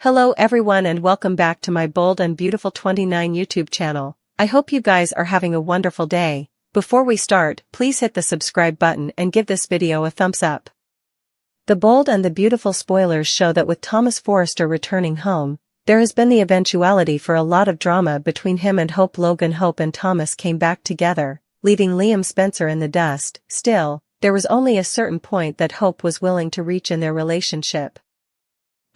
Hello everyone and welcome back to my Bold and Beautiful 29 YouTube channel. I hope you guys are having a wonderful day. Before we start, please hit the subscribe button and give this video a thumbs up. The Bold and the Beautiful spoilers show that with Thomas Forrester returning home, there has been the eventuality for a lot of drama between him and Hope Logan. Hope and Thomas came back together, leaving Liam Spencer in the dust. Still, there was only a certain point that Hope was willing to reach in their relationship.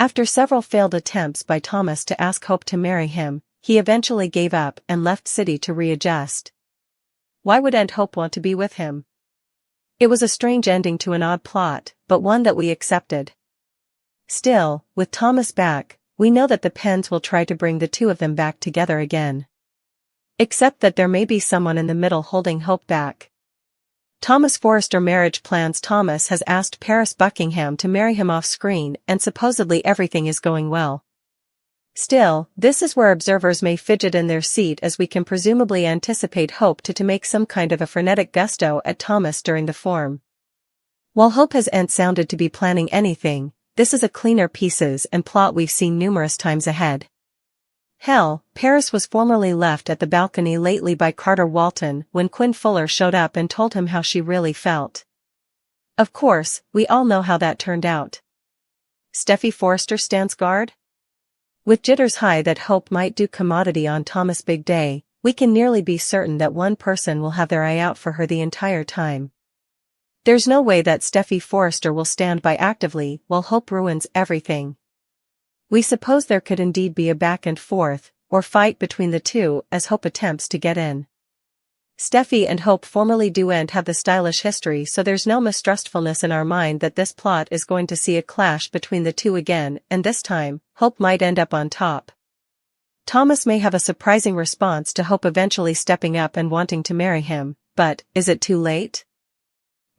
After several failed attempts by Thomas to ask Hope to marry him, he eventually gave up and left city to readjust. Why would Aunt Hope want to be with him? It was a strange ending to an odd plot, but one that we accepted. Still, with Thomas back, we know that the Penns will try to bring the two of them back together again. Except that there may be someone in the middle holding Hope back. Thomas Forrester marriage plans. Thomas has asked Paris Buckingham to marry him off-screen and supposedly everything is going well. Still, this is where observers may fidget in their seat as we can presumably anticipate Hope to make some kind of a frenetic gusto at Thomas during the form. While Hope hasn't sounded to be planning anything, this is a cleaner pieces and plot we've seen numerous times ahead. Hell, Paris was formerly left at the balcony lately by Carter Walton when Quinn Fuller showed up and told him how she really felt. Of course, we all know how that turned out. Steffy Forrester stands guard? With jitters high that Hope might do commodity on Thomas' big day, we can nearly be certain that one person will have their eye out for her the entire time. There's no way that Steffy Forrester will stand by actively while Hope ruins everything. We suppose there could indeed be a back and forth, or fight between the two as Hope attempts to get in. Steffy and Hope formerly do and have the stylish history, so there's no mistrustfulness in our mind that this plot is going to see a clash between the two again, and this time, Hope might end up on top. Thomas may have a surprising response to Hope eventually stepping up and wanting to marry him, but, is it too late?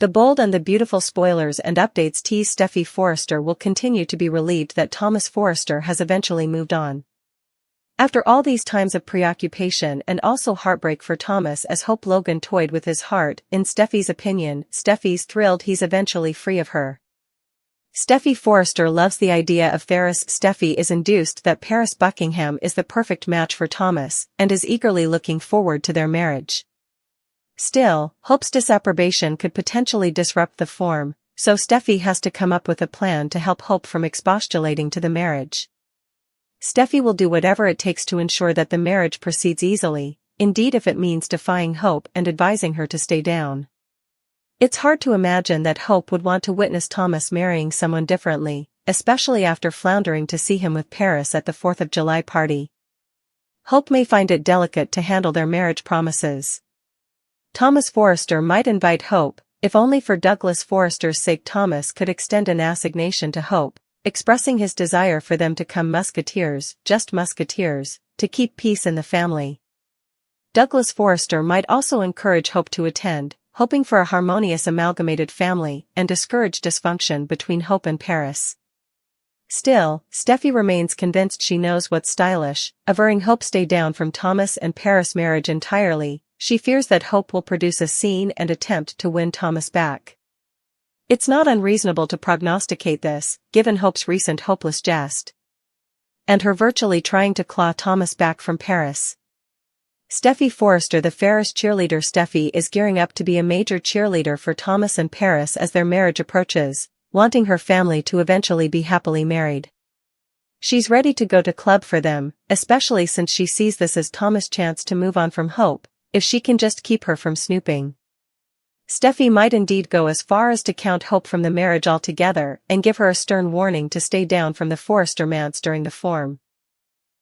The Bold and the Beautiful spoilers and updates tease Steffy Forrester will continue to be relieved that Thomas Forrester has eventually moved on. After all these times of preoccupation and also heartbreak for Thomas as Hope Logan toyed with his heart, in Steffy's opinion, Steffy's thrilled he's eventually free of her. Steffy Forrester loves the idea of Ferris. Steffy is induced that Paris Buckingham is the perfect match for Thomas and is eagerly looking forward to their marriage. Still, Hope's disapprobation could potentially disrupt the form, so Steffy has to come up with a plan to help Hope from expostulating to the marriage. Steffy will do whatever it takes to ensure that the marriage proceeds easily, indeed if it means defying Hope and advising her to stay down. It's hard to imagine that Hope would want to witness Thomas marrying someone differently, especially after floundering to see him with Paris at the 4th of July party. Hope may find it delicate to handle their marriage promises. Thomas Forrester might invite Hope, if only for Douglas Forrester's sake. Thomas could extend an assignation to Hope, expressing his desire for them to come musketeers, just musketeers, to keep peace in the family. Douglas Forrester might also encourage Hope to attend, hoping for a harmonious amalgamated family and discourage dysfunction between Hope and Paris. Still, Steffy remains convinced she knows what's stylish, averring Hope stay down from Thomas and Paris marriage entirely. She fears that Hope will produce a scene and attempt to win Thomas back. It's not unreasonable to prognosticate this, given Hope's recent hopeless jest. And her virtually trying to claw Thomas back from Paris. Steffy Forrester, the Ferris cheerleader. Steffy is gearing up to be a major cheerleader for Thomas and Paris as their marriage approaches, wanting her family to eventually be happily married. She's ready to go to club for them, especially since she sees this as Thomas' chance to move on from Hope, if she can just keep her from snooping. Steffy might indeed go as far as to count Hope from the marriage altogether and give her a stern warning to stay down from the Forrester manse during the form.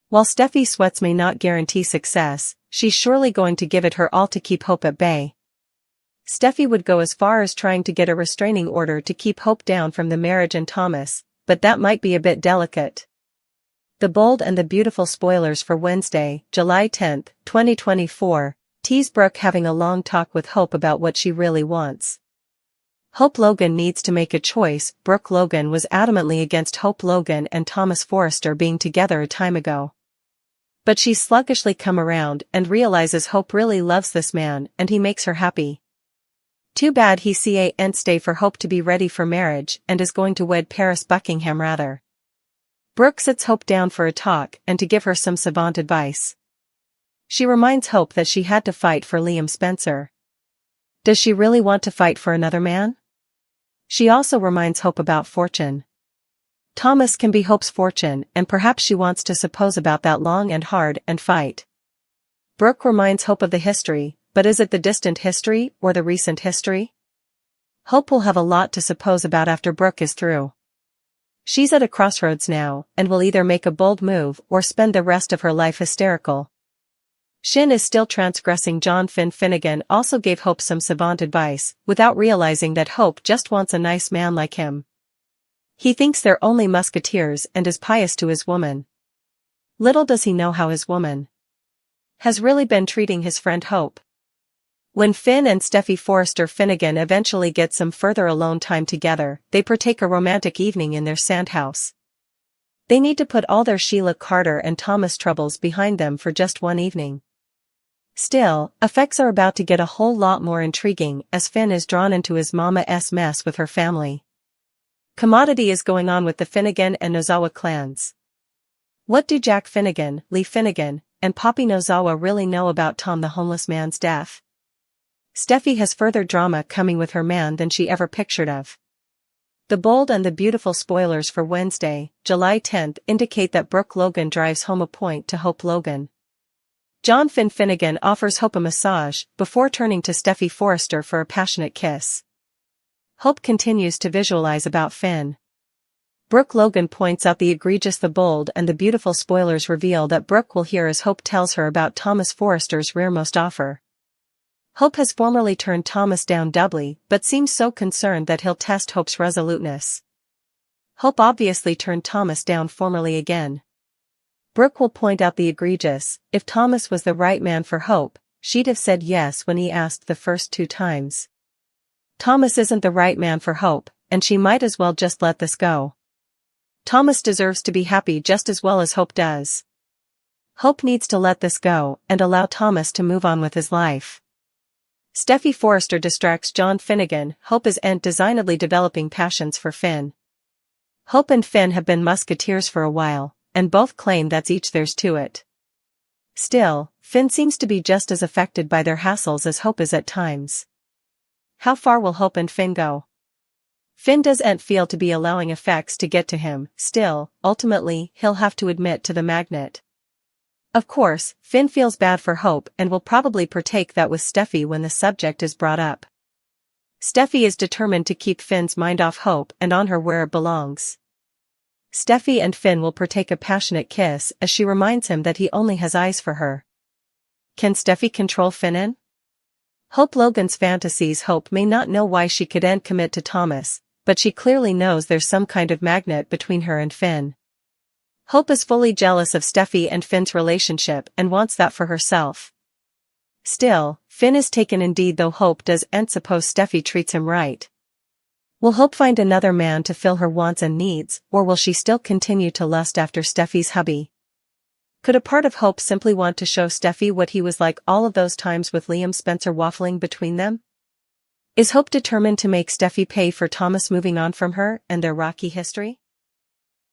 While Steffy's sweats may not guarantee success, she's surely going to give it her all to keep Hope at bay. Steffy would go as far as trying to get a restraining order to keep Hope down from the marriage and Thomas, but that might be a bit delicate. The Bold and the Beautiful spoilers for Wednesday, July 10, 2024. Tease Brooke having a long talk with Hope about what she really wants. Hope Logan needs to make a choice. Brooke Logan was adamantly against Hope Logan and Thomas Forrester being together a time ago. But she's sluggishly come around and realizes Hope really loves this man and he makes her happy. Too bad he can't stay for Hope to be ready for marriage and is going to wed Paris Buckingham rather. Brooke sits Hope down for a talk and to give her some savant advice. She reminds Hope that she had to fight for Liam Spencer. Does she really want to fight for another man? She also reminds Hope about fortune. Thomas can be Hope's fortune, and perhaps she wants to suppose about that long and hard and fight. Brooke reminds Hope of the history, but is it the distant history or the recent history? Hope will have a lot to suppose about after Brooke is through. She's at a crossroads now, and will either make a bold move or spend the rest of her life hysterical. Shin is still transgressing. John Finnegan also gave Hope some savant advice, without realizing that Hope just wants a nice man like him. He thinks they're only musketeers and is pious to his woman. Little does he know how his woman has really been treating his friend Hope. When Finn and Steffy Forrester Finnegan eventually get some further alone time together, they partake a romantic evening in their sandhouse. They need to put all their Sheila Carter and Thomas troubles behind them for just one evening. Still, effects are about to get a whole lot more intriguing as Finn is drawn into his mama's mess with her family. Commodity is going on with the Finnegan and Nozawa clans. What do Jack Finnegan, Lee Finnegan, and Poppy Nozawa really know about Tom the homeless man's death? Steffi has further drama coming with her man than she ever pictured of. The Bold and the Beautiful spoilers for Wednesday, July 10th indicate that Brooke Logan drives home a point to Hope Logan. John Finnegan offers Hope a massage before turning to Steffy Forrester for a passionate kiss. Hope continues to visualize about Finn. Brooke Logan points out the egregious. The Bold and the Beautiful spoilers reveal that Brooke will hear as Hope tells her about Thomas Forrester's rearmost offer. Hope has formerly turned Thomas down doubly, but seems so concerned that he'll test Hope's resoluteness. Hope obviously turned Thomas down formerly again. Brooke will point out the egregious. If Thomas was the right man for Hope, she'd have said yes when he asked the first 2 times. Thomas isn't the right man for Hope, and she might as well just let this go. Thomas deserves to be happy just as well as Hope does. Hope needs to let this go and allow Thomas to move on with his life. Steffy Forrester distracts John Finnegan. Hope is designedly developing passions for Finn. Hope and Finn have been musketeers for a while, and both claim that's each theirs to it. Still, Finn seems to be just as affected by their hassles as Hope is at times. How far will Hope and Finn go? Finn doesn't feel to be allowing effects to get to him. Still, ultimately, he'll have to admit to the magnet. Of course, Finn feels bad for Hope and will probably partake that with Steffi when the subject is brought up. Steffi is determined to keep Finn's mind off Hope and on her where it belongs. Steffi and Finn will partake a passionate kiss as she reminds him that he only has eyes for her. Can Steffi control Finn? Hope Logan's fantasies. Hope may not know why she couldn't commit to Thomas, but she clearly knows there's some kind of magnet between her and Finn. Hope is fully jealous of Steffi and Finn's relationship and wants that for herself. Still, Finn is taken indeed, though Hope doesn't suppose Steffi treats him right. Will Hope find another man to fill her wants and needs, or will she still continue to lust after Steffi's hubby? Could a part of Hope simply want to show Steffi what he was like all of those times with Liam Spencer waffling between them? Is Hope determined to make Steffi pay for Thomas moving on from her and their rocky history?